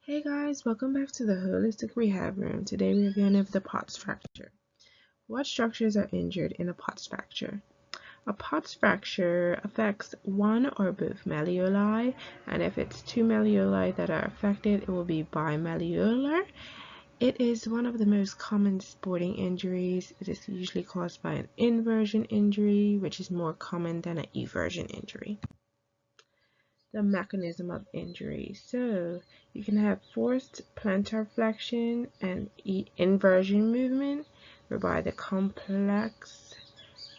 Hey guys, welcome back to the Holistic Rehab Room. Today we're going over the Pott's fracture. What structures are injured in a Pott's fracture? A Pott's fracture affects one or both malleoli, and if it's two malleoli that are affected, it will be bimalleolar. It is one of the most common sporting injuries. It is usually caused by an inversion injury, which is more common than an eversion injury. The mechanism of injury. So you can have forced plantar flexion and inversion movement, whereby the complex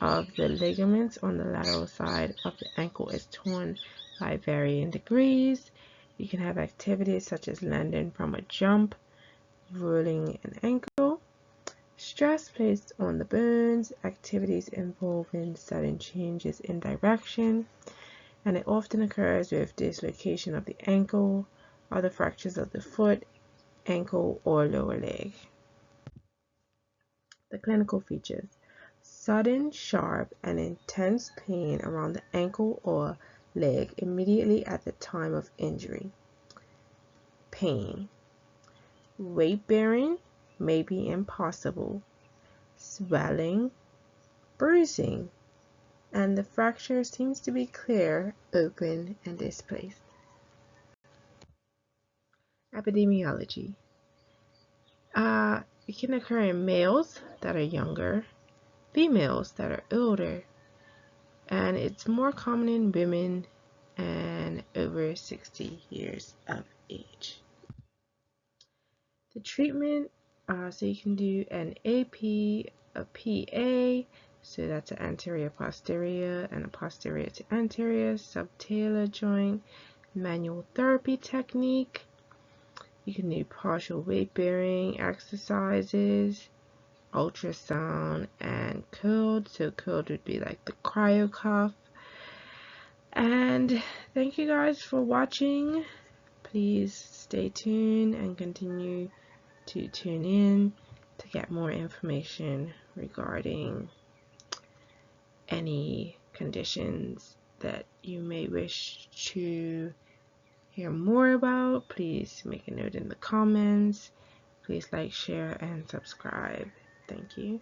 of the ligaments on the lateral side of the ankle is torn by varying degrees. You can have activities such as landing from a jump, rolling an ankle, stress placed on the bones, activities involving sudden changes in direction, and it often occurs with dislocation of the ankle, other fractures of the foot, ankle, or lower leg. The clinical features: sudden, sharp, and intense pain around the ankle or leg immediately at the time of injury. Pain. Weight bearing may be impossible. Swelling, bruising, and the fracture seems to be clear, open, and displaced. Epidemiology. It can occur in males that are younger, females that are older, and it's more common in women and over 60 years of age. The treatment, so you can do an AP, a PA, so that's an anterior posterior and a posterior to anterior subtalar joint manual therapy technique. You can do partial weight bearing exercises, ultrasound, and cold. So cold would be like the cryo cuff. And thank you guys for watching. Please stay tuned and continue to tune in to get more information regarding any conditions that you may wish to hear more about. Please make a note in the comments. Please like, share, and subscribe. Thank you.